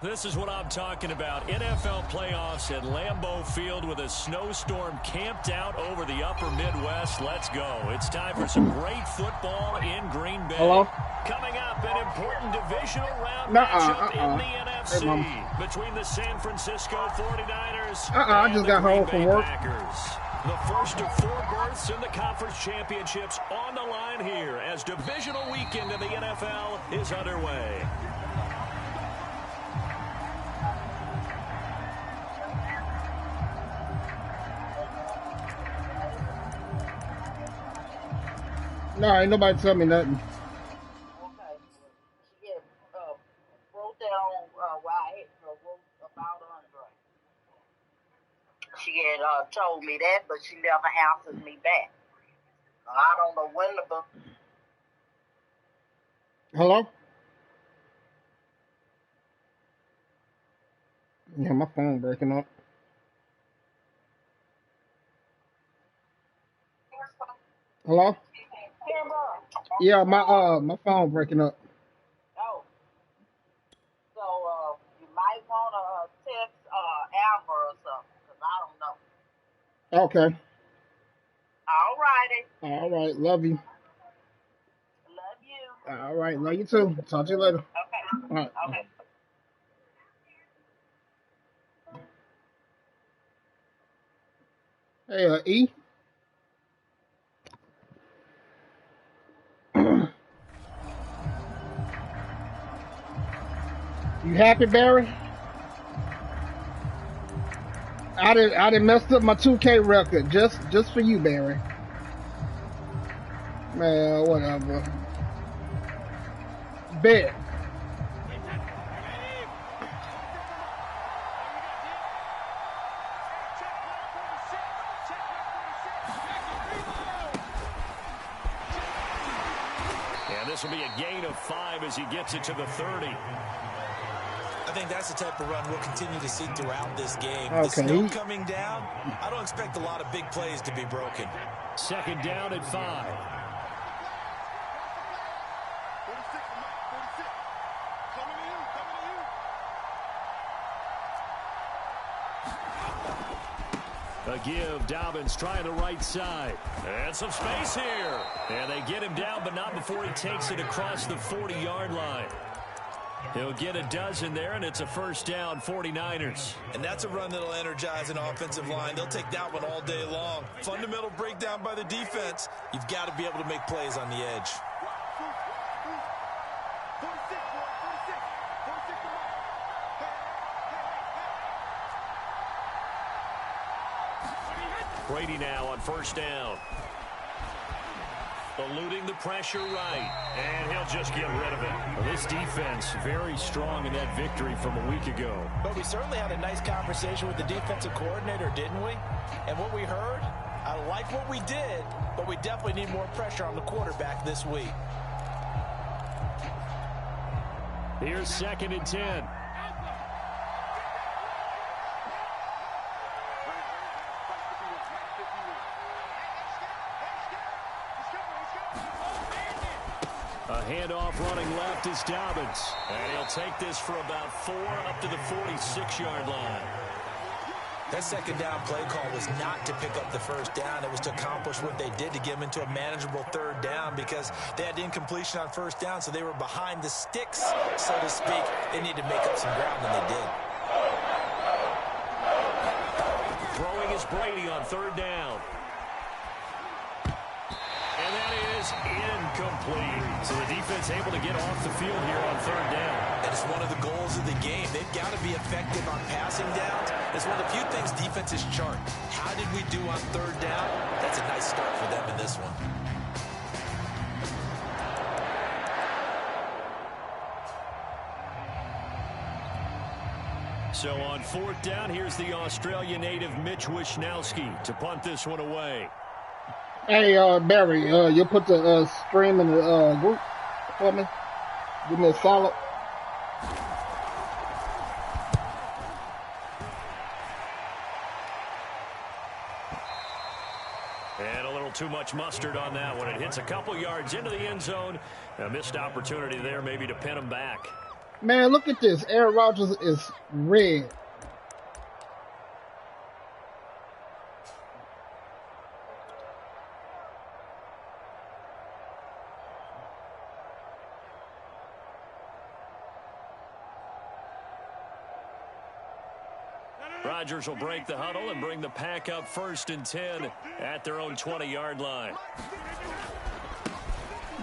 This is what I'm talking about. NFL playoffs at Lambeau Field with a snowstorm camped out over the upper Midwest. Let's go. It's time for some great football in Green Bay. Hello? Coming up, an important divisional round matchup in the NFC between the San Francisco 49ers I just got home from work. Packers. The first of 4 berths in the conference championships on the line here as divisional weekend in the NFL is underway. No, ain't nobody tell me nothing. Okay. She had wrote down why I wrote about Andre. She had told me that, but she never answered me back. I don't know when the book. Hello? Yeah, my phone breaking up. Hello? Yeah, my phone breaking up. Oh. So you might want to text Amber or something, because I don't know. Okay. All righty. All right. Love you. Love you. All right. Love you too. Talk to you later. Okay. All right. Okay. Hey, E. You happy, Barry? I didn't messed up my 2K record just for you, Barry. Man, whatever. Bet. And this will be a gain of 5 as he gets it to the 30. I think that's the type of run we'll continue to see throughout this game. Okay. The snow coming down, I don't expect a lot of big plays to be broken. Second down at 5. A give, Dobbins trying the right side. And some space here. And they get him down, but not before he takes it across the 40-yard line. He'll get a dozen there, and it's a first down, 49ers. And that's a run that'll energize an offensive line. They'll take that one all day long. Fundamental breakdown by the defense. You've got to be able to make plays on the edge. Brady now on first down. Eluding the pressure right. And he'll just get rid of it. Well, this defense very strong in that victory from a week ago. But we certainly had a nice conversation with the defensive coordinator, didn't we? And what we heard, I like what we did, but we definitely need more pressure on the quarterback this week. Here's 2nd and 10. A handoff running left is Dobbins. And he'll take this for about 4 up to the 46-yard line. That second down play call was not to pick up the first down. It was to accomplish what they did to get them into a manageable third down because they had incompletion on first down, so they were behind the sticks, so to speak. They needed to make up some ground, and they did. Throwing is Brady on third down. And that is incomplete. So the defense able to get off the field here on third down. And it's one of the goals of the game. They've got to be effective on passing downs. It's one of the few things defenses chart. How did we do on third down? That's a nice start for them in this one. So on fourth down, here's the Australia native Mitch Wishnowsky to punt this one away. Hey, Barry, you put the stream in the group for me? Give me a solid. And a little too much mustard on that one. It hits a couple yards into the end zone. A missed opportunity there maybe to pin him back. Man, look at this. Aaron Rodgers is red. Rodgers will break the huddle and bring the pack up 1st and 10 at their own 20-yard line.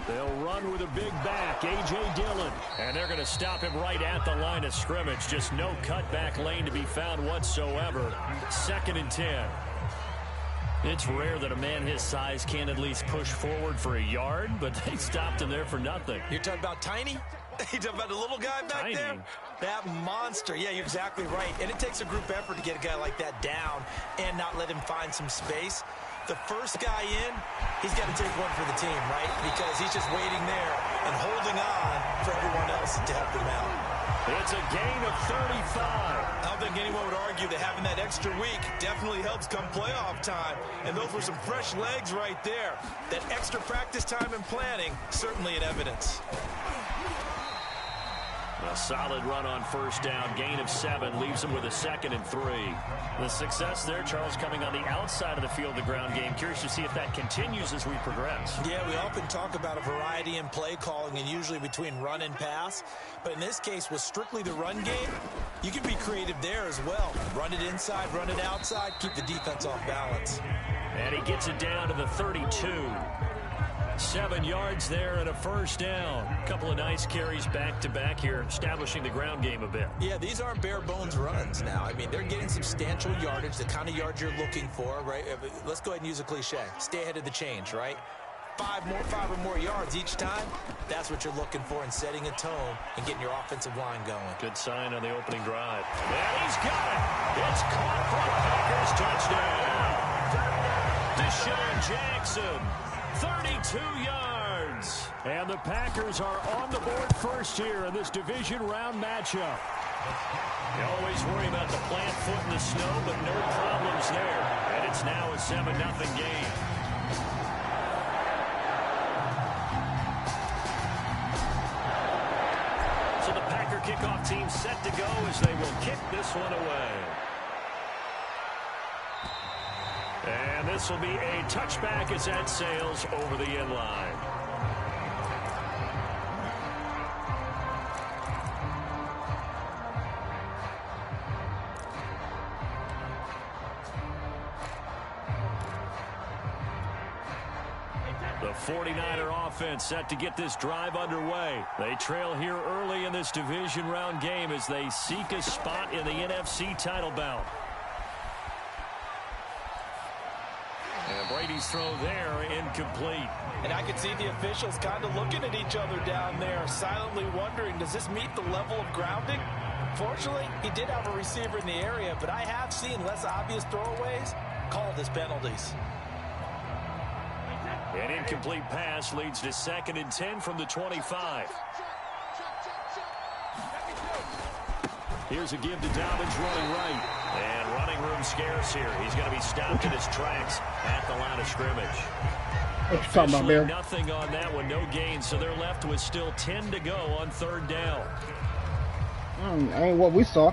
They'll run with a big back, A.J. Dillon. And they're going to stop him right at the line of scrimmage. Just no cutback lane to be found whatsoever. 2nd and 10. It's rare that a man his size can't at least push forward for a yard, but they stopped him there for nothing. You're talking about Tiny? You're talking about the little guy back there? That monster. Yeah, you're exactly right. And it takes a group effort to get a guy like that down and not let him find some space. The first guy in, he's got to take one for the team, right? Because he's just waiting there and holding on for everyone else to help him out. It's a gain of 35. I don't think anyone would argue that having that extra week definitely helps come playoff time. And those were some fresh legs right there. That extra practice time and planning, certainly in evidence. A solid run on 1st down, gain of 7, leaves them with a 2nd and 3. The success there, Charles, coming on the outside of the field, the ground game. Curious to see if that continues as we progress. Yeah, we often talk about a variety in play calling and usually between run and pass. But in this case, with strictly the run game, you can be creative there as well. Run it inside, run it outside, keep the defense off balance. And he gets it down to the 32. 7 yards there and a 1st down. A couple of nice carries back-to-back here, establishing the ground game a bit. Yeah, these aren't bare-bones runs now. I mean, they're getting substantial yardage, the kind of yards you're looking for, right? Let's go ahead and use a cliche. Stay ahead of the change, right? 5 or more yards each time. That's what you're looking for in setting a tone and getting your offensive line going. Good sign on the opening drive. And he's got it. It's caught for a Packers touchdown. Deshaun Jackson. 32 yards. And the Packers are on the board first here in this division round matchup. You always worry about the plant foot in the snow, but no problems there. And it's now a 7-0 game. So the Packer kickoff team set to go as they will kick this one away. And this will be a touchback as that sails over the end line. The 49er offense set to get this drive underway. They trail here early in this division round game as they seek a spot in the NFC title bout. And Brady's throw there, incomplete. And I can see the officials kind of looking at each other down there, silently wondering, does this meet the level of grounding? Fortunately, he did have a receiver in the area, but I have seen less obvious throwaways called as penalties. An incomplete pass leads to 2nd and 10 from the 25. Here's a give to Dobbins running right. And running room scarce here. He's going to be stopped in his tracks at the line of scrimmage. What you talking about, Bear? Nothing on that one, no gain. So they're left with still 10 to go on 3rd down. Ain't what we saw.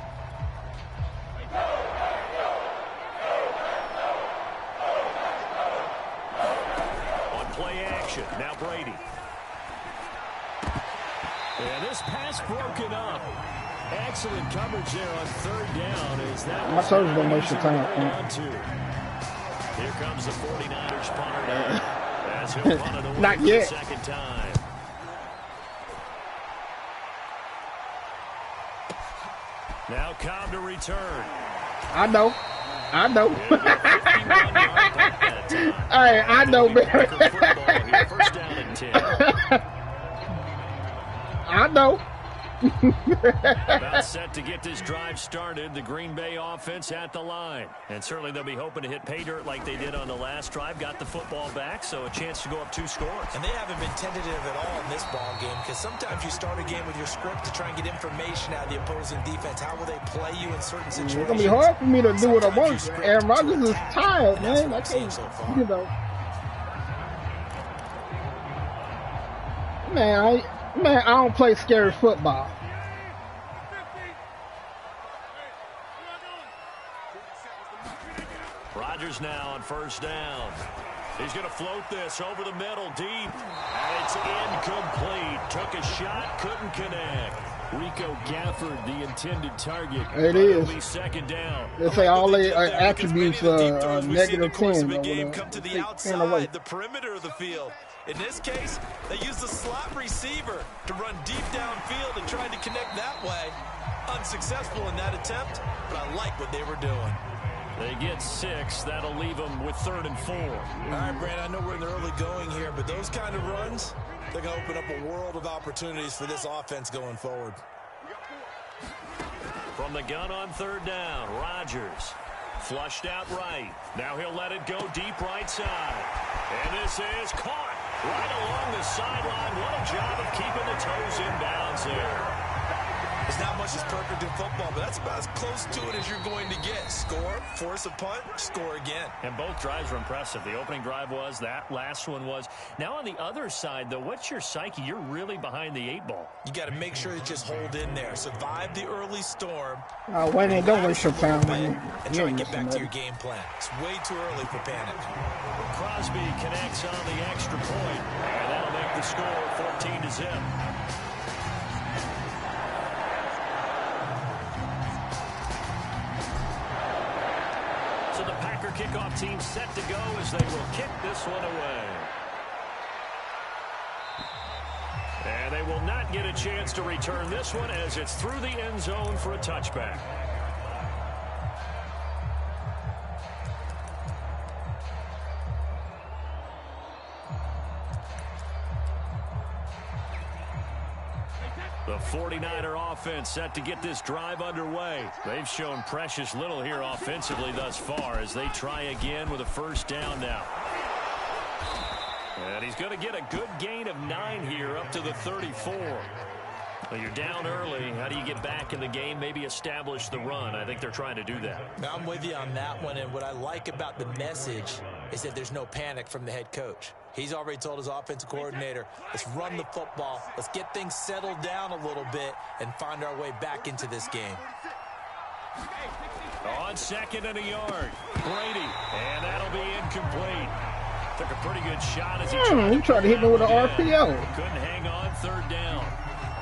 On play action, now Brady. And this pass broken up. Excellent coverage there on 3rd down. As that My surgery don't waste your time. Here comes the 49ers punter now. As he'll punt it away Not for yet. the 2nd time. Now Cobb to return. I know. Hey, I know, Barry. 1st down and 10. I know. About set to get this drive started. The Green Bay offense at the line. And certainly they'll be hoping to hit pay dirt like they did on the last drive. Got the football back, so a chance to go up 2 scores. And they haven't been tentative at all in this ball game, because sometimes you start a game with your script to try and get information out of the opposing defense. How will they play you in certain situations? It's going to be hard for me to do what I want. Aaron Rodgers is tired, man. I can't, Man, I don't play scary football. Rodgers now on first down. He's going to float this over the middle, deep. And it's incomplete. Took a shot, couldn't connect. Rico Gafford, the intended target. It is. It'll be second down. They say all the attributes are negative 10 or game whatever. come to the 10 away. outside, the perimeter of the field. In this case, they use the slot receiver to run deep downfield and tried to connect that way. Unsuccessful in that attempt, but I like what they were doing. They get 6. That'll leave them with 3rd and 4. All right, Brand, I know we're in the early going here, but those kind of runs, they're going to open up a world of opportunities for this offense going forward. From the gun on 3rd down, Rodgers flushed out right. Now he'll let it go deep right side. And this is caught right along the sideline. What a job of keeping the toes in bounds there. It's not much as perfect in football, but that's about as close to it as you're going to get. Score, force a punt, score again. And both drives were impressive. The opening drive was, that last one was. Now on the other side, though, what's your psyche? You're really behind the 8 ball. You got to make sure you just hold in there. Survive the early storm. When they don't waste your time. And try to get back to your game plan. It's way too early for panic. Crosby connects on the extra point, and that'll make the score 14-0. Kickoff team set to go as they will kick this one away. And they will not get a chance to return this one as it's through the end zone for a touchback. The 49er offense set to get this drive underway. They've shown precious little here offensively thus far as they try again with a first down now. And he's going to get a good gain of 9 here up to the 34. Well, you're down early. How do you get back in the game? Maybe establish the run. I think they're trying to do that. Now, I'm with you on that one, and what I like about the message is that there's no panic from the head coach. He's already told his offensive coordinator, let's run the football, let's get things settled down a little bit and find our way back into this game. On 2nd and a yard, Brady, and that'll be incomplete. Took a pretty good shot as he tried to hit me with an RPO. Couldn't hang on 3rd down.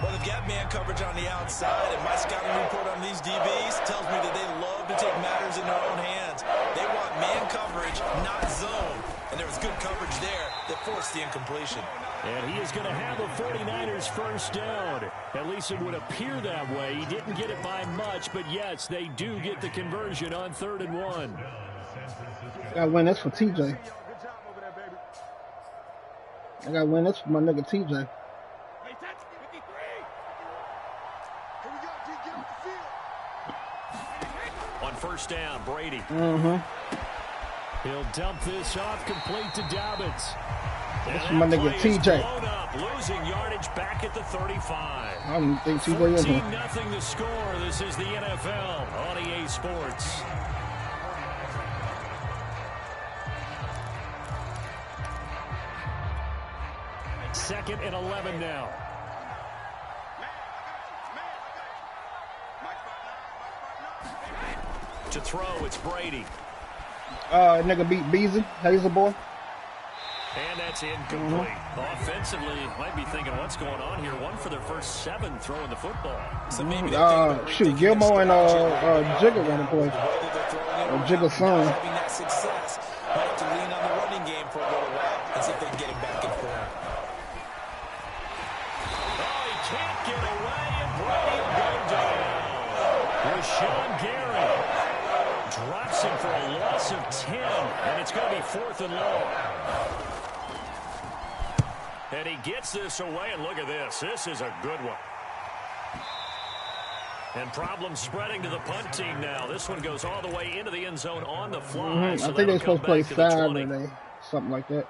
Well, they've got man coverage on the outside, and my scouting report on these DBs tells me that they love to take matters in their own hands. They want man coverage, not zone. And there was good coverage there that forced the incompletion. And he is going to have the 49ers first down. At least it would appear that way. He didn't get it by much, but yes, they do get the conversion on 3rd and 1. I gotta win this for TJ. I gotta win this for my nigga TJ. On first down, Brady. He'll dump this off, complete to Dobbins. This is my nigga TJ. Up, losing yardage back at the 35. I don't think TJ is 14-0 the score. This is the NFL on EA Sports. Second and 11 now. To throw, it's Brady. Nigga beat Beasley, Hazel boy. And that's incomplete. Offensively, might be thinking, what's going on here? One for their first 7 throwing the football. So maybe shoot, Gilmore and Jigga got to play. Or Jigga's son. Having that success, might have to lean on the running game for a little while and see if they can get him back in form. Oh, he can't get away, and Brady will go down. Rashawn Gary drops him for a loss of 10, and it's going to be 4th and long. And he gets this away, and look at this. This is a good one. And problems spreading to the punt team now. This one goes all the way into the end zone on the fly. So I think they're supposed to play Saturday, something like that.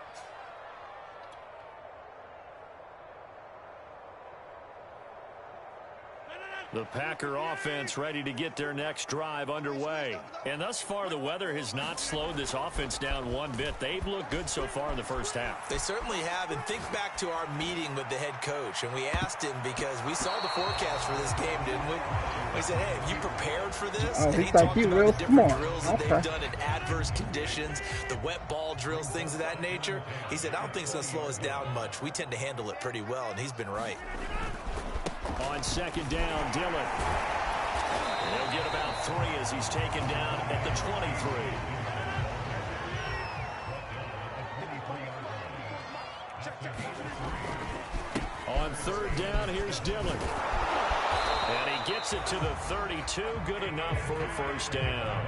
The Packer offense ready to get their next drive underway. And thus far, the weather has not slowed this offense down one bit. They've looked good so far in the first half. They certainly have. And think back to our meeting with the head coach. And we asked him because we saw the forecast for this game, didn't we? We said, hey, have you prepared for this? Oh, and he like talked you about real the different smart. drills that they've done in adverse conditions, the wet ball drills, things of that nature. He said, I don't think it's going to slow us down much. We tend to handle it pretty well, and he's been right. On second down, Dillon. He'll get about 3 as he's taken down at the 23. On third down, here's Dillon. And he gets it to the 32. Good enough for a first down.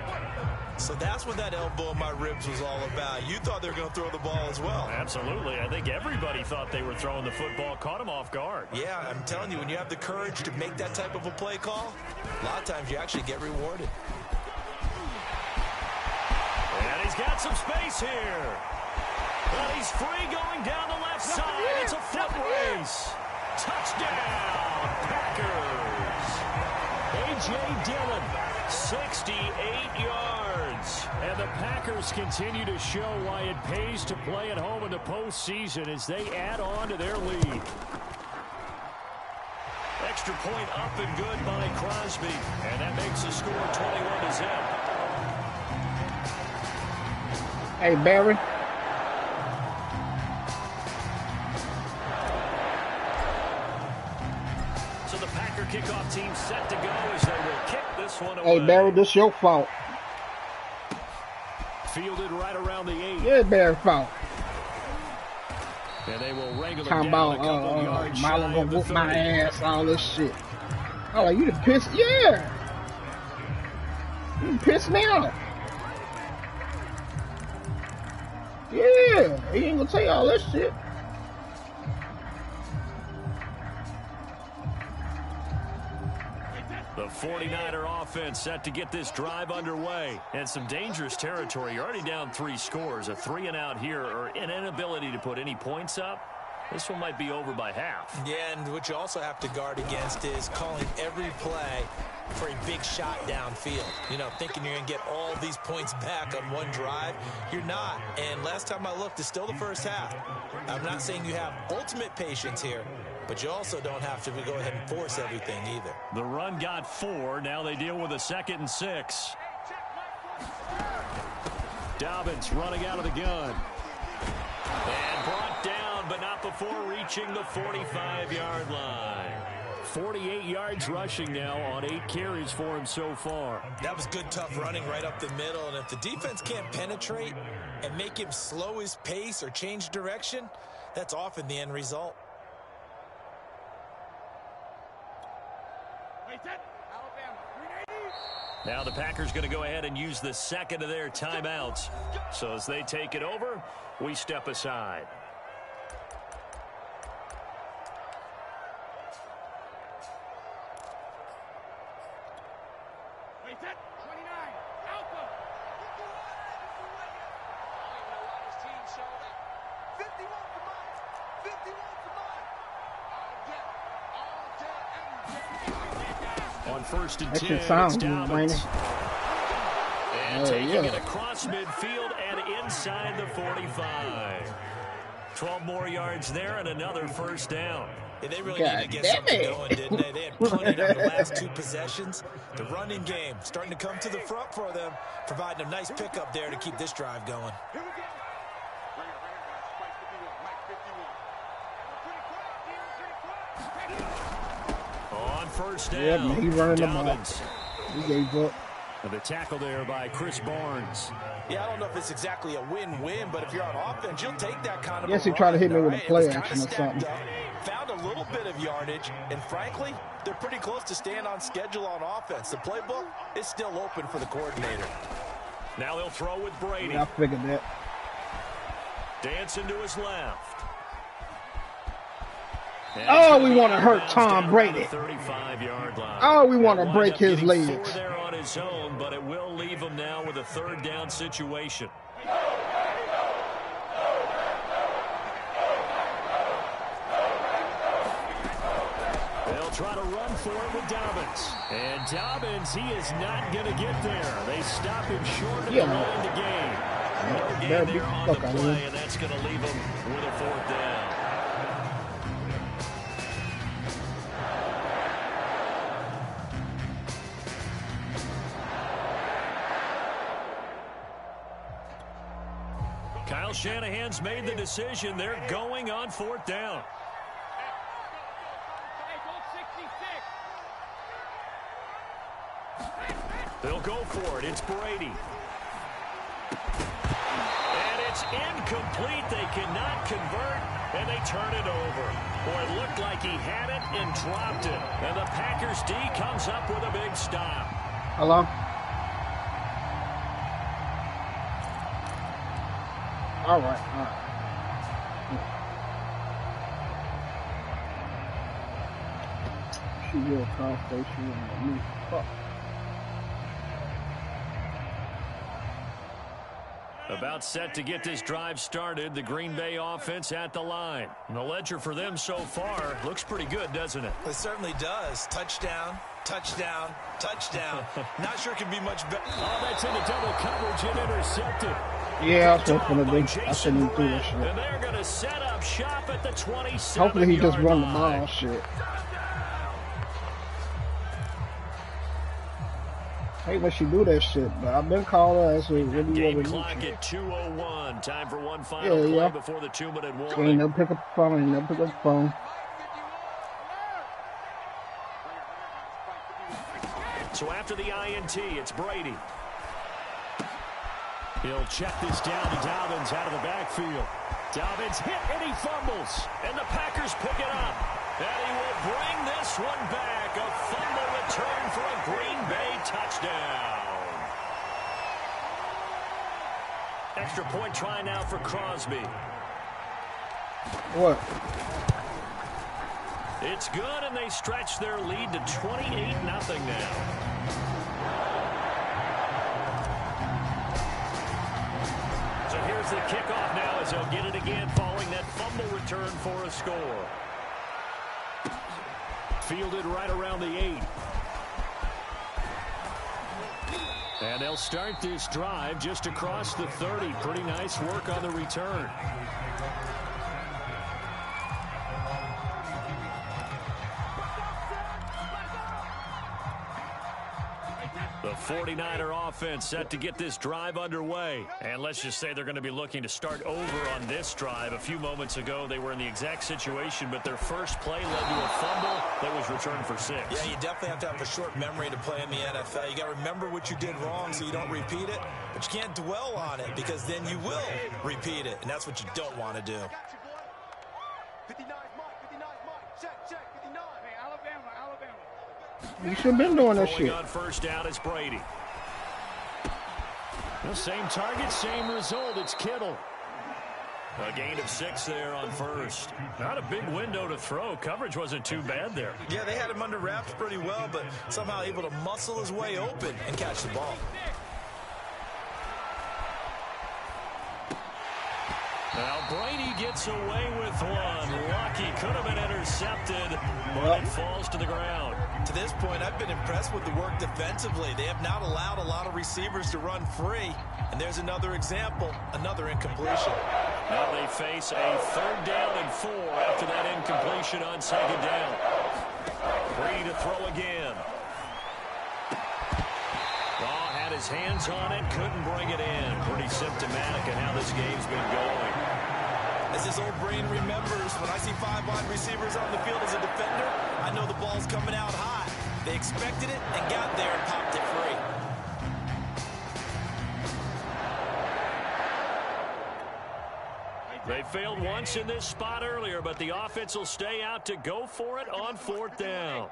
So that's what that elbow in my ribs was all about. You thought they were going to throw the ball as well. Absolutely. I think everybody thought they were throwing the football. Caught him off guard. Yeah, I'm telling you, when you have the courage to make that type of a play call, a lot of times you actually get rewarded. And he's got some space here. But he's free going down the left side. It's a foot race. Touchdown, Packers. A.J. Dillon, 68 yards. And the Packers continue to show why it pays to play at home in the postseason as they add on to their lead. Extra point up and good by Crosby. And that makes the score 21-0. Hey, Barry. So the Packer kickoff team set to go as they will kick this one away. Hey, Barry, this your fault. Fielded right around the 8. Yeah, Barry's fault. And they will wrangle it Talking down about a couple yards shy Marlon of gonna the whoop my 30. ass, all this shit. I'm like, you done pissed, yeah. You done pissed me off. Yeah, he ain't gonna tell you all that shit. The 49er offense set to get this drive underway. And some dangerous territory. You're already down 3 scores. A 3-and-out here or an inability to put any points up. This one might be over by half. Yeah, and what you also have to guard against is calling every play for a big shot downfield. You know, thinking you're going to get all these points back on one drive. You're not. And last time I looked, it's still the first half. I'm not saying you have ultimate patience here, but you also don't have to go ahead and force everything either. The run got 4. Now they deal with a 2nd and 6. Dobbins running out of the gun. And brought down, but not before reaching the 45-yard line. 48 yards rushing now on 8 carries for him so far. That was good, tough running right up the middle. And if the defense can't penetrate and make him slow his pace or change direction, that's often the end result. Now the Packers going to go ahead and use the 2nd of their timeouts. So as they take it over, we step aside. On 1st and 10, it's Dobbins. And taking it across midfield and inside the 45. 12 more yards there and another first down. And they really need to get something going, didn't they? They had punted on the last 2 possessions. The running game starting to come to the front for them, providing a nice pickup there to keep this drive going. On first down, he running Dobbins. He gave up. The tackle there by Chris Barnes. Yeah, I don't know if it's exactly a win-win, but if you're on offense, you'll take that kind of Yes, he tried to hit me with a play action or something. Found a little bit of yardage, and frankly, they're pretty close to staying on schedule on offense. The playbook is still open for the coordinator. Now they'll throw with Brady. Yeah, I figured that. Dancing to his left. Oh, we want to hurt Tom Brady. 35-yard line. Oh, we want to break his legs. There on his own, but it will leave him now with a 3rd down situation. They'll try to run for it with Dobbins. And Dobbins, he is not going to get there. They stop him short of the line to gain. No gain there on the play, and that's going to leave him with a 4th down. Kyle Shanahan's made the decision. They're going on 4th down. They'll go for it. It's Brady. And it's incomplete. They cannot convert, and they turn it over. Boy, it looked like he had it and dropped it. And the Packers D comes up with a big stop. Hello? All right. She will call station and me. Fuck. About set to get this drive started. The Green Bay offense at the line. And the ledger for them so far looks pretty good, doesn't it? It certainly does. Touchdown, touchdown, touchdown. Not sure it can be much better. Oh, that's into double coverage and intercepted. Yeah, that's what I'm going to do. I shouldn't do that shit. And they're going to set up shop at the 27-yard Hopefully he just run the line. ball shit. I hate when she do that shit, but I've been called her. That's what really Game what clock at 2:01. Time for one final play before the 2-minute warning. Ain't never pick up the phone. Ain't never pick up the phone. So after the INT, it's Brady. He'll check this down to Dobbins out of the backfield. Dobbins hit and he fumbles. And the Packers pick it up. And he will bring this one back. A fumble return for a Green Bay touchdown. Extra point try now for Crosby. What? It's good, and they stretch their lead to 28-0 now. So here's the kickoff now as they'll get it again following that fumble return for a score. Fielded right around the 8. And they'll start this drive just across the 30. Pretty nice work on the return. The 49er offense set to get this drive underway. And let's just say they're going to be looking to start over on this drive. A few moments ago, they were in the exact situation, but their first play led to a fumble that was returned for 6. Yeah, you definitely have to have a short memory to play in the NFL. You got to remember what you did wrong so you don't repeat it, but you can't dwell on it because then you will repeat it, and that's what you don't want to do. 59 Mike, check, 59. Hey, Alabama. You should have been doing that Throwing shit. on first down, it's Brady. The same target, same result. It's Kittle. A gain of 6 there on first. Not a big window to throw. Coverage wasn't too bad there. Yeah, they had him under wraps pretty well, but somehow able to muscle his way open and catch the ball. Now Brady gets away with one. Lucky, could have been intercepted, but it falls to the ground. To this point, I've been impressed with the work defensively. They have not allowed a lot of receivers to run free. And there's another example, another incompletion. Now they face a 3rd down and 4 after that incompletion on 2nd down. Brady to throw again. Raw had his hands on it, couldn't bring it in. Pretty symptomatic of how this game's been going. As his old brain remembers, when I see 5 wide receivers on the field as a defender, I know the ball's coming out high. They expected it and got there and popped it free. They failed once in this spot earlier, but the offense will stay out to go for it on 4th down.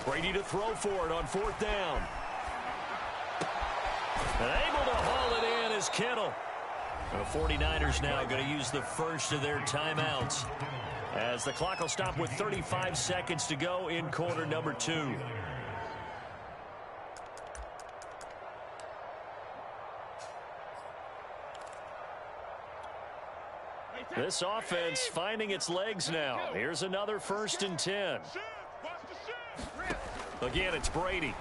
Brady to throw for it on 4th down. And able to haul it in is Kittle. The 49ers now going to use the first of their timeouts as the clock will stop with 35 seconds to go in quarter number 2. This offense finding its legs now. Here's another 1st and 10. Again, it's Brady.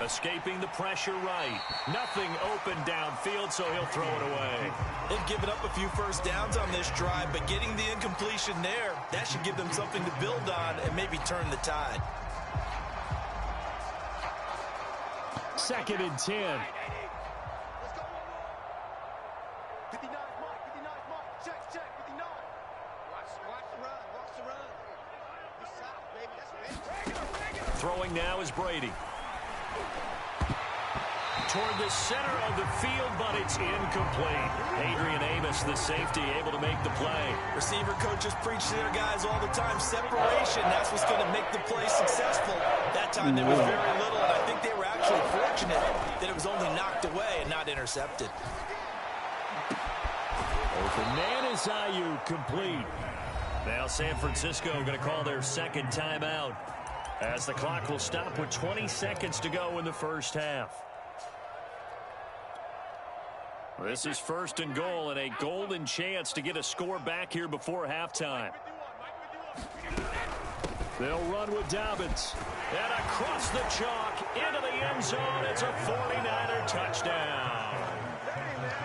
Escaping the pressure right. Nothing open downfield, so he'll throw it away. They've given up a few first downs on this drive, but getting the incompletion there, that should give them something to build on and maybe turn the tide. 2nd and 10. 59, Mike. Check, 59. Watch the run. You're south, baby. That's big. Throwing now is Brady. Toward the center of the field, but it's incomplete. Adrian Amos, the safety, able to make the play. Receiver coaches preach to their guys all the time. Separation, that's what's going to make the play successful. That time there was very little, and I think they were actually fortunate that it was only knocked away and not intercepted. Open man is HOU complete. Now San Francisco going to call their 2nd timeout as the clock will stop with 20 seconds to go in the first half. This is 1st and goal and a golden chance to get a score back here before halftime. They'll run with Dobbins. And across the chalk into the end zone. It's a 49er touchdown.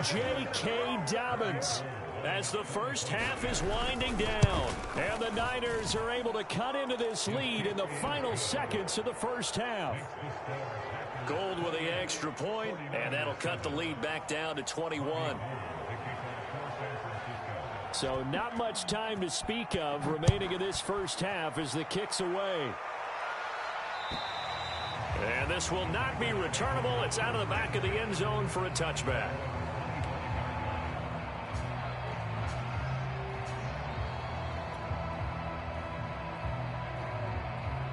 J.K. Dobbins as the first half is winding down. And the Niners are able to cut into this lead in the final seconds of the first half. Gold with the extra point, and that'll cut the lead back down to 21. So not much time to speak of remaining in this first half as the kick's away. And this will not be returnable. It's out of the back of the end zone for a touchback.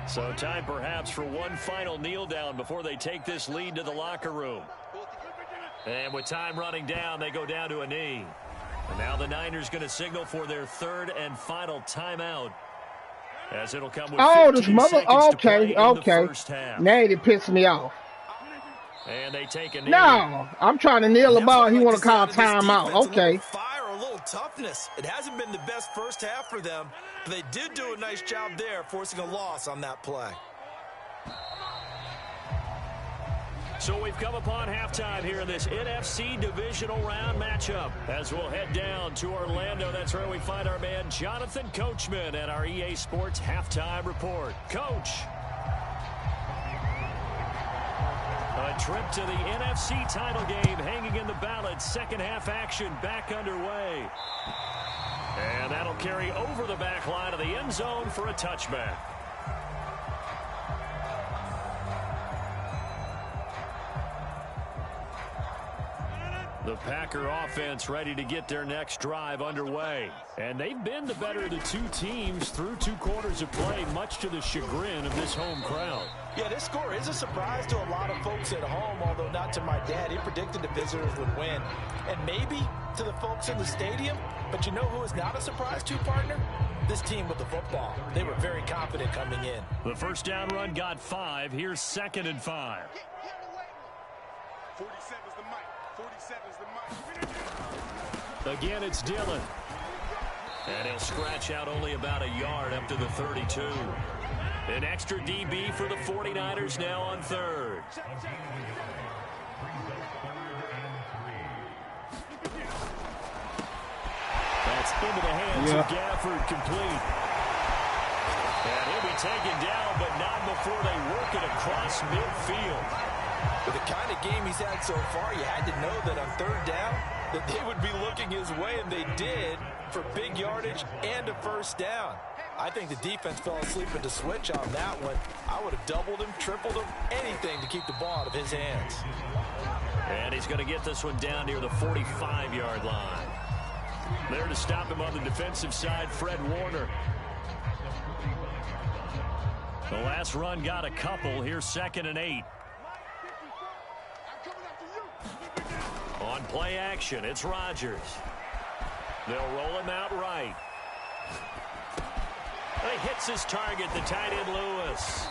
So time perhaps for one final kneel down before they take this lead to the locker room. And with time running down, they go down to a knee. And now the Niners going to signal for their 3rd and final timeout. As it'll come with 15 seconds to play in the first half. Now it pissed me off. And they take a knee. No, I'm trying to kneel the ball. He want to call timeout. Okay. Fire, a little toughness. It hasn't been the best first half for them, but they did do a nice job there, forcing a loss on that play. So we've come upon halftime here in this NFC divisional round matchup. As we'll head down to Orlando, that's where we find our man Jonathan Coachman at our EA Sports Halftime Report. Coach. A trip to the NFC title game hanging in the balance. Second half action back underway. And that'll carry over the back line of the end zone for a touchback. The Packer offense ready to get their next drive underway. And they've been the better of the two teams through 2 quarters of play, much to the chagrin of this home crowd. Yeah, this score is a surprise to a lot of folks at home, although not to my dad. He predicted the visitors would win. And maybe to the folks in the stadium. But you know who is not a surprise to, partner? This team with the football. They were very confident coming in. The first down run got 5. Here's 2nd and 5. 47's the mic. 47's the mic. Again, it's Dillon. And he'll scratch out only about a yard up to the 32. An extra DB for the 49ers now on 3rd. That's into the hands of Gafford, complete. And he'll be taken down, but not before they work it across midfield. With the kind of game he's had so far, you had to know that on 3rd down, that they would be looking his way, and they did, for big yardage and a first down. I think the defense fell asleep at the switch on that one. I would have doubled him, tripled him, anything to keep the ball out of his hands. And he's going to get this one down near the 45-yard line. There to stop him on the defensive side, Fred Warner. The last run got a couple. Here's 2nd and 8. On play action, it's Rodgers. They'll roll him out right. He hits his target, the tight end Lewis.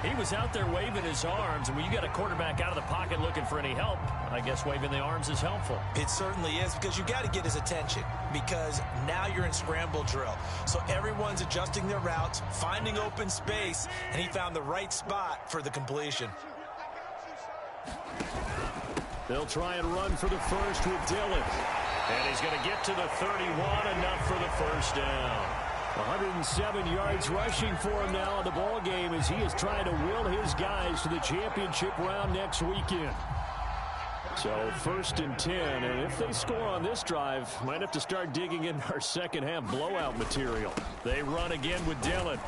He was out there waving his arms, and when you got a quarterback out of the pocket looking for any help, I guess waving the arms is helpful. It certainly is, because you got to get his attention, because now you're in scramble drill. So everyone's adjusting their routes, finding open space, and he found the right spot for the completion. They'll try and run for the first with Dillon. And he's going to get to the 31, enough for the first down. 107 yards rushing for him now in the ball game as he is trying to will his guys to the championship round next weekend. So 1st and 10, and if they score on this drive, might have to start digging in our second half blowout material. They run again with Dillon.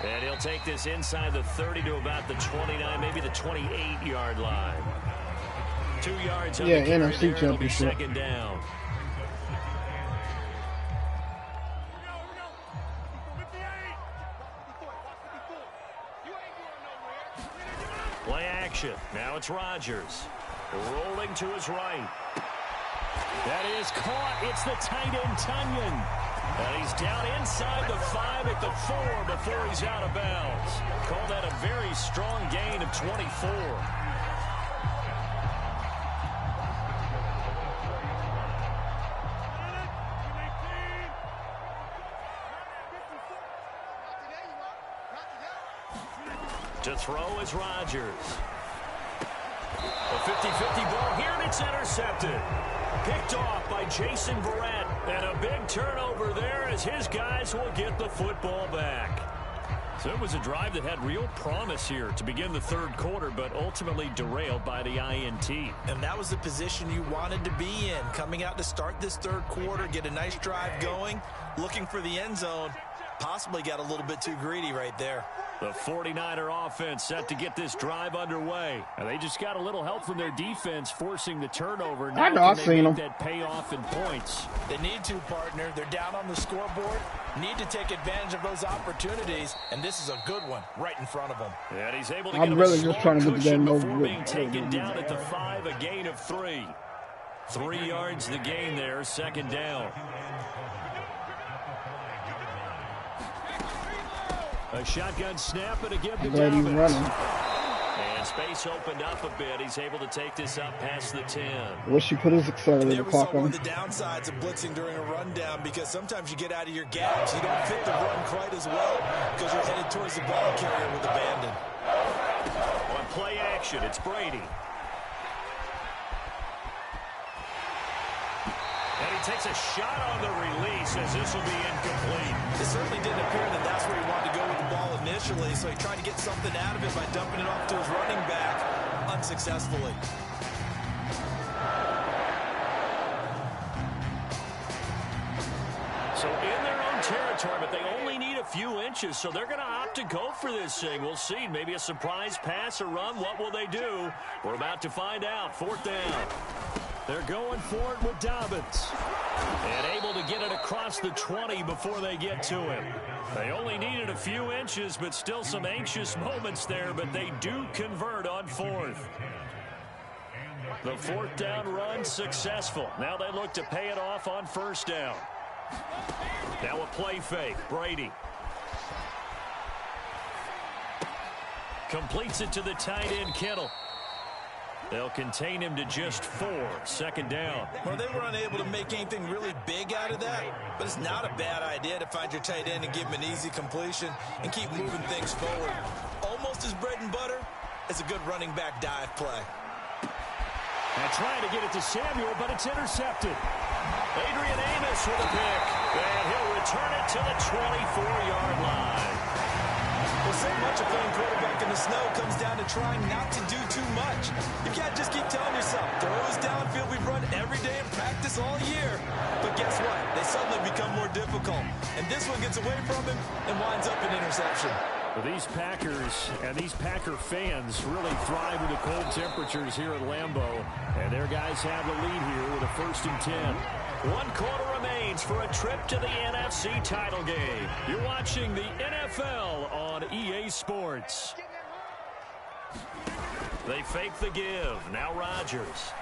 And he'll take this inside the 30 to about the 29, maybe the 28-yard line. 2 yards on the carry NFC there. It'll be championship. second down. Play action. Now it's Rodgers. Rolling to his right. That is caught. It's the tight end, Tunyon. And he's down inside the 5 at the 4 before he's out of bounds. Call that a very strong gain of 24. To throw is Rodgers. A 50-50 ball here, and it's intercepted. Picked off by Jason Verrett. And a big turnover there as his guys will get the football back. So it was a drive that had real promise here to begin the third quarter, but ultimately derailed by the INT. And that was the position you wanted to be in. Coming out to start this third quarter, get a nice drive going, looking for the end zone. Possibly got a little bit too greedy right there. The 49er offense set to get this drive underway. And they just got a little help from their defense forcing the turnover. Now I know, I've seen them. that payoff in points. They need to, partner. They're down on the scoreboard. Need to take advantage of those opportunities. And this is a good one right in front of them. And he's able to I'm get really a just small trying to get the cushion game over before with. being taken down at the 5, a gain of 3. 3 yards the gain there, second down. A shotgun snap and a give to I'm glad he's Dobbins. running. And space opened up a bit. He's able to take this up past the 10. Wish he put his accelerator There was clock one on. of the downsides of blitzing during a rundown, because sometimes you get out of your gaps. You don't fit the run quite as well because you're headed towards the ball carrier with abandon. On play action, it's Brady. And he takes a shot on the release as this will be incomplete. It certainly didn't appear that that's where he wanted to go with the ball initially, so he tried to get something out of it by dumping it off to his running back unsuccessfully. So in their own territory, but they only need a few inches, so they're going to opt to go for this thing. We'll see. Maybe a surprise pass or run. What will they do? We're about to find out. 4th down. They're going for it with Dobbins. And able to get it across the 20 before they get to him. They only needed a few inches, but still some anxious moments there, but they do convert on 4th. The 4th down run successful. Now they look to pay it off on 1st down. Now a play fake. Brady. Completes it to the tight end, Kittle. They'll contain him to just 4. 2nd down. Well, they were unable to make anything really big out of that, but it's not a bad idea to find your tight end and give him an easy completion and keep moving things forward. Almost as bread and butter as a good running back dive play. And trying to get it to Samuel, but it's intercepted. Adrian Amos with a pick, and he'll return it to the 24-yard line. Well, so much of playing quarterback in the snow comes down to trying not to do too much. You can't just keep telling yourself, throws downfield we've run every day in practice all year. But guess what? They suddenly become more difficult. And this one gets away from him and winds up an interception. Well, these Packers and these Packer fans really thrive in the cold temperatures here at Lambeau. And their guys have the lead here with a 1st and 10. 1 quarter remains for a trip to the NFC title game. You're watching the NFL on EA Sports. They fake the give. Now Rodgers.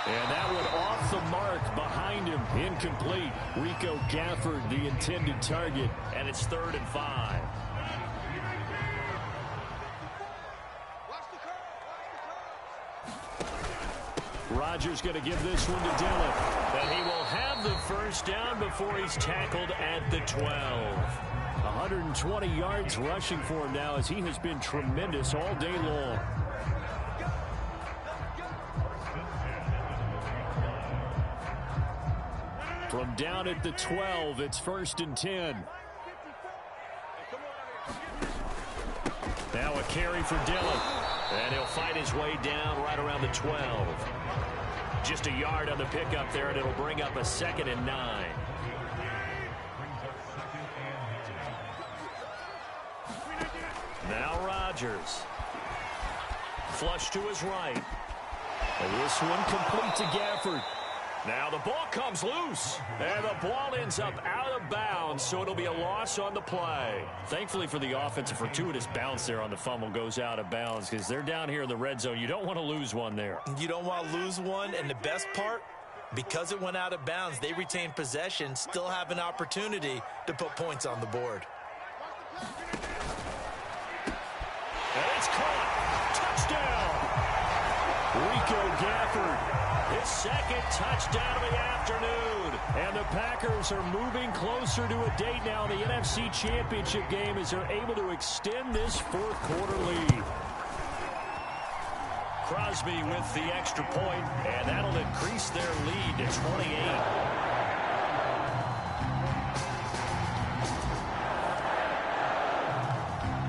And that one off the mark behind him. Incomplete. Rico Gafford, the intended target. And it's 3rd and 5. Rodgers going to give this one to Dillon. And he will have the first down before he's tackled at the 12. 120 yards rushing for him now as he has been tremendous all day long. From down at the 12, it's 1st and 10. Now a carry for Dillon. And he'll fight his way down right around the 12. Just a yard on the pickup there, and it'll bring up a 2nd and 9. Now Rodgers. Flush to his right. And this one complete to Gafford. Now the ball comes loose, and the ball ends up out of bounds, so it'll be a loss on the play. Thankfully for the offense, a fortuitous bounce there on the fumble goes out of bounds because they're down here in the red zone. You don't want to lose one there. You don't want to lose one, and the best part, because it went out of bounds, they retain possession, still have an opportunity to put points on the board. And it's caught. Touchdown. Rico Gafford. His 2nd touchdown of the afternoon. And the Packers are moving closer to a date now in the NFC Championship game as they're able to extend this 4th quarter lead. Crosby with the extra point, and that'll increase their lead to 28.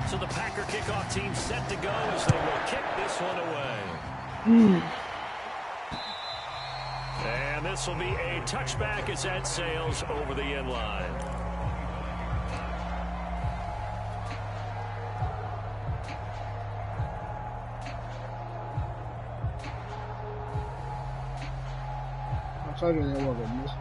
So the Packer kickoff team set to go as they will kick this one away. And this will be a touchback as that sails over the end line. I told you there was a mismatch.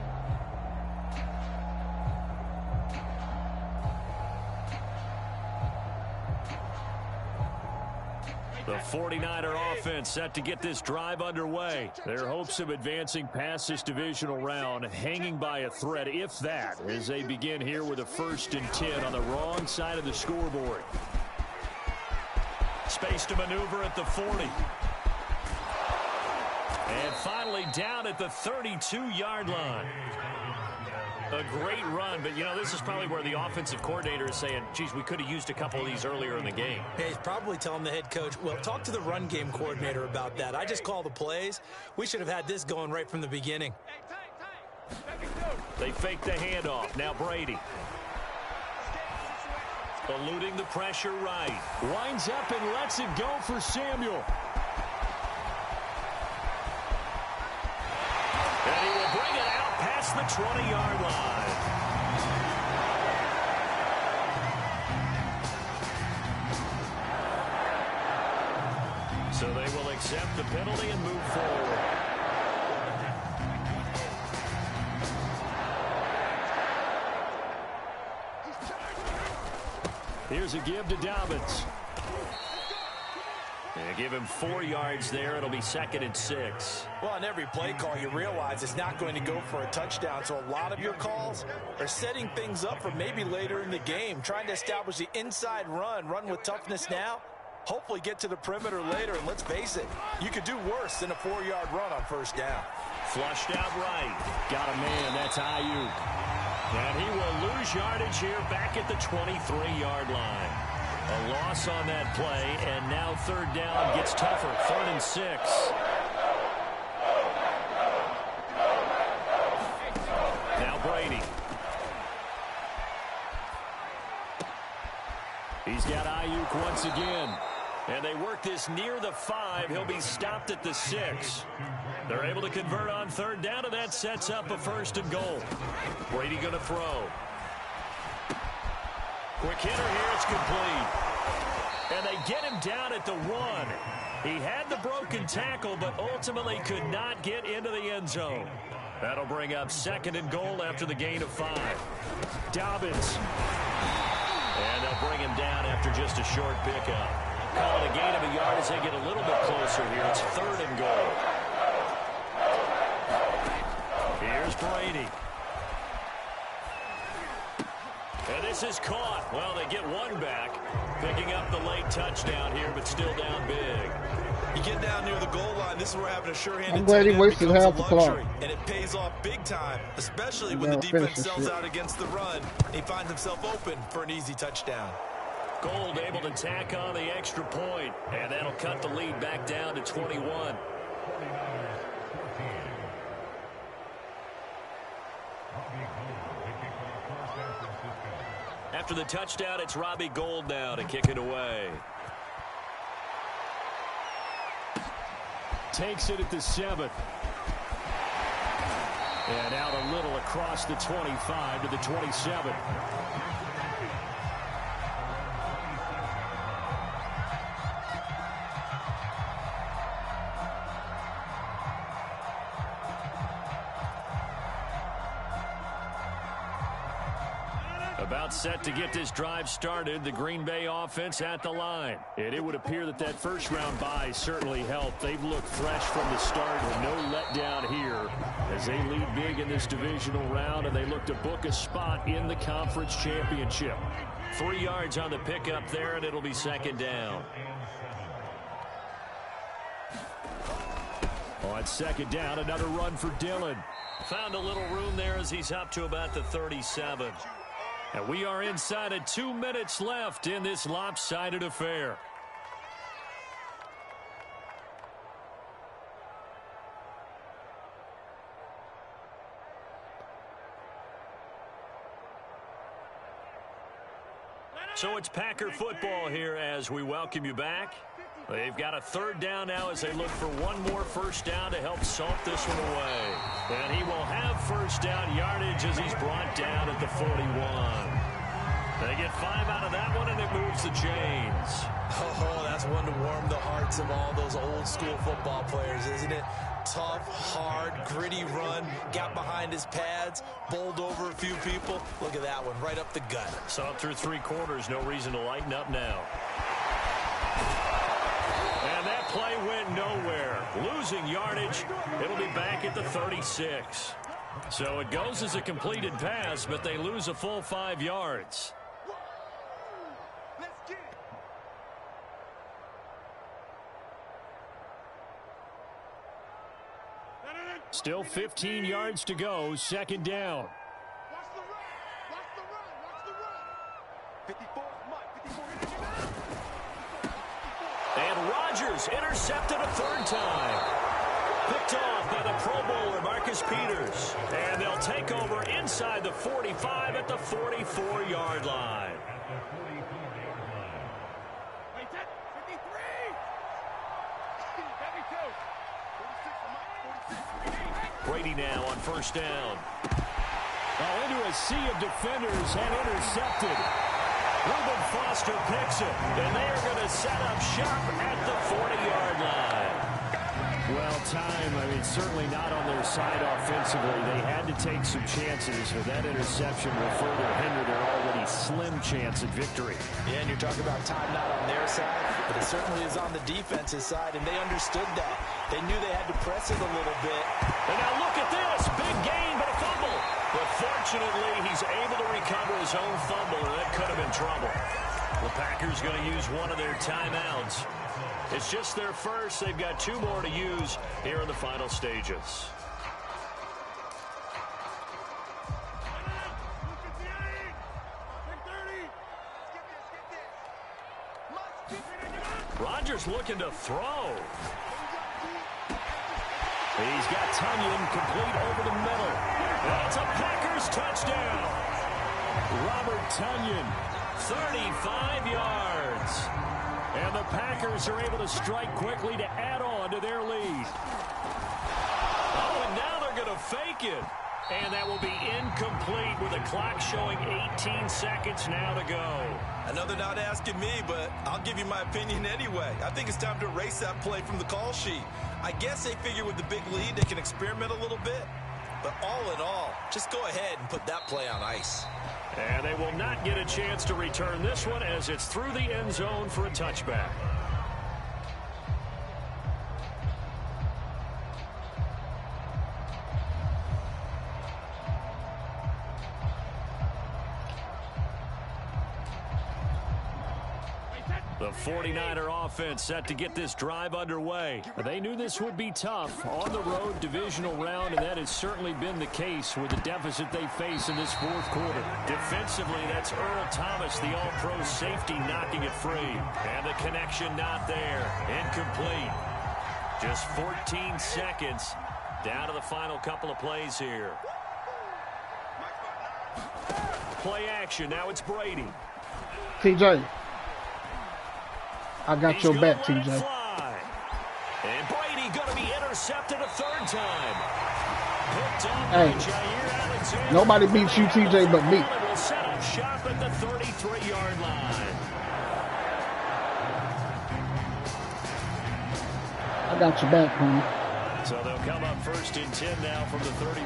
The 49er offense set to get this drive underway. Their hopes of advancing past this divisional round hanging by a thread, if that, as they begin here with a 1st and 10 on the wrong side of the scoreboard. Space to maneuver at the 40. And finally down at the 32-yard line. A great run, but, you know, this is probably where the offensive coordinator is saying, geez, we could have used a couple of these earlier in the game. Hey, he's probably telling the head coach, well, talk to the run game coordinator about that. I just call the plays. We should have had this going right from the beginning. They fake the handoff. Now Brady. Eluding the pressure right. Winds up and lets it go for Samuel. And he will bring it out past the 20-yard line. So they will accept the penalty and move forward. Here's a give to Dobbins. And give him 4 yards there. It'll be 2nd and 6. Well, on every play call, you realize it's not going to go for a touchdown. So a lot of your calls are setting things up for maybe later in the game, trying to establish the inside run with toughness now, hopefully get to the perimeter later. And let's face it, you could do worse than a 4-yard run on 1st down. Flushed out right. Got a man. That's HOU. And he will lose yardage here back at the 23-yard line. A loss on that play, and now 3rd down gets tougher. 3rd and 6. Now Brady. He's got Ayuk once again. And they work this near the 5. He'll be stopped at the 6. They're able to convert on 3rd down, and that sets up a 1st and goal. Brady going to throw. Quick hitter here, it's complete. And they get him down at the 1. He had the broken tackle, but ultimately could not get into the end zone. That'll bring up 2nd and goal after the gain of 5. Dobbins. And they'll bring him down after just a short pickup. Call it a gain of a yard as they get a little bit closer here. It's 3rd and goal. Here's Brady. And this is caught. Well, they get one back, picking up the late touchdown here, but still down big. You get down near the goal line, this is where having a sure-handed I'm glad tight he end wasted becomes a half the clock. luxury, and it pays off big time, especially when the Yeah, defense finish this sells shit. out against the run. He finds himself open for an easy touchdown. Gold able to tack on the extra point, and that'll cut the lead back down to 21. After the touchdown, it's Robbie Gould now to kick it away. Takes it at the 7. And out a little across the 25 to the 27. About set to get this drive started. The Green Bay offense at the line. And it would appear that that first round bye certainly helped. They've looked fresh from the start with no letdown here as they lead big in this divisional round, and they look to book a spot in the conference championship. 3 yards on the pickup there, and it'll be second down. On second down, another run for Dillon. Found a little room there as he's up to about the 37. And we are inside of 2 minutes left in this lopsided affair. So it's Packer football here as we welcome you back. They've got a third down now as they look for one more first down to help salt this one away. And he will have first down yardage as he's brought down at the 41. They get 5 out of that one, and it moves the chains. Oh, that's one to warm the hearts of all those old school football players, isn't it? Tough, hard, gritty run, got behind his pads, bowled over a few people. Look at that one, right up the gut. So through 3 quarters, no reason to lighten up now. And that play went nowhere. Losing yardage, it'll be back at the 36. So it goes as a completed pass, but they lose a full 5 yards. Let's get it. Still 15 yards to go, second down. Watch the run. Watch the run. Watch the run. 54, Mike. 54. And Rodgers intercepted a third time. Picked off by the Pro Bowler, Marcus Peters. And they'll take over inside the 45 at the 44-yard line. Wait, 53. 72. 46, Mike. 46. Brady now on first down. Oh, into a sea of defenders and intercepted. Reuben Foster picks it, and they are going to set up shop at the 40-yard line. Well, time, certainly not on their side offensively. They had to take some chances, but that interception will further hinder their already slim chance at victory. Yeah, and you're talking about time not on their side, but it certainly is on the defense's side, and they understood that. They knew they had to press it a little bit. And now look at this. Big gain, but a fumble. But fortunately, he's able to recover his own fumble, or that could have been trouble. The Packers going to use one of their timeouts. It's just their first. They've got 2 more to use here in the final stages. Rodgers looking to throw. He's got Tunyon complete over the middle. That's a Packers touchdown. Robert Tunyon, 35 yards. And the Packers are able to strike quickly to add on to their lead. Oh, and now they're going to fake it. And that will be incomplete with the clock showing 18 seconds now to go. Another not asking me, but I'll give you my opinion anyway. I think it's time to erase that play from the call sheet. I guess they figure with the big lead they can experiment a little bit. But all in all, just go ahead and put that play on ice. And they will not get a chance to return this one as it's through the end zone for a touchback. The 49er offense set to get this drive underway. They knew this would be tough on the road divisional round, and that has certainly been the case with the deficit they face in this fourth quarter. Defensively, that's Earl Thomas, the all-pro safety, knocking it free. And the connection not there. Incomplete. Just 14 seconds down to the final couple of plays here. Play action. Now it's Brady. TJ. I got your back, TJ. And Brady going to be intercepted a third time. Hey, nobody beats you, TJ, but me. Will set up shop at the 33-yard line. I got your back, homie. So they'll come up first and 10 now from the 33.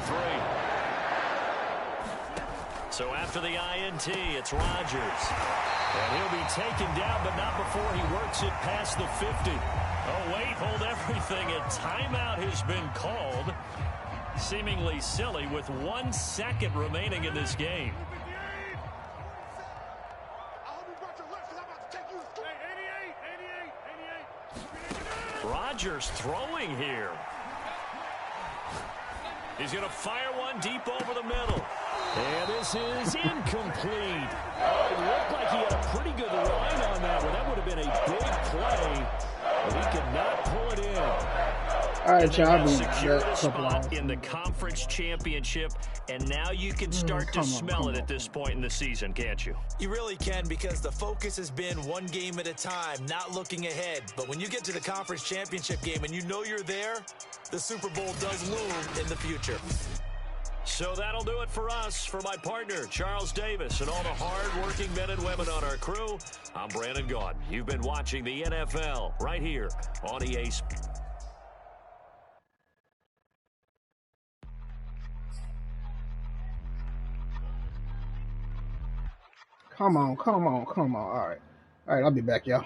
So after the INT, it's Rodgers. And he'll be taken down, but not before he works it past the 50. Oh, wait, hold everything. A timeout has been called. Seemingly silly with 1 second remaining in this game. Rodgers throwing here. He's going to fire one deep over the middle. And this is incomplete. Oh, it looked like he had a pretty good line on that one. That would have been a big play, but he could not pull it in. All right, y'all. Secured a spot in the conference championship, and now you can start to smell it at this point in the season, can't you? You really can, because the focus has been one game at a time, not looking ahead. But when you get to the conference championship game and you know you're there, the Super Bowl does loom in the future. So that'll do it for us. For my partner, Charles Davis, and all the hard-working men and women on our crew, I'm Brandon Gaudin. You've been watching the NFL right here on EA Sports. Come on. All right, I'll be back, y'all.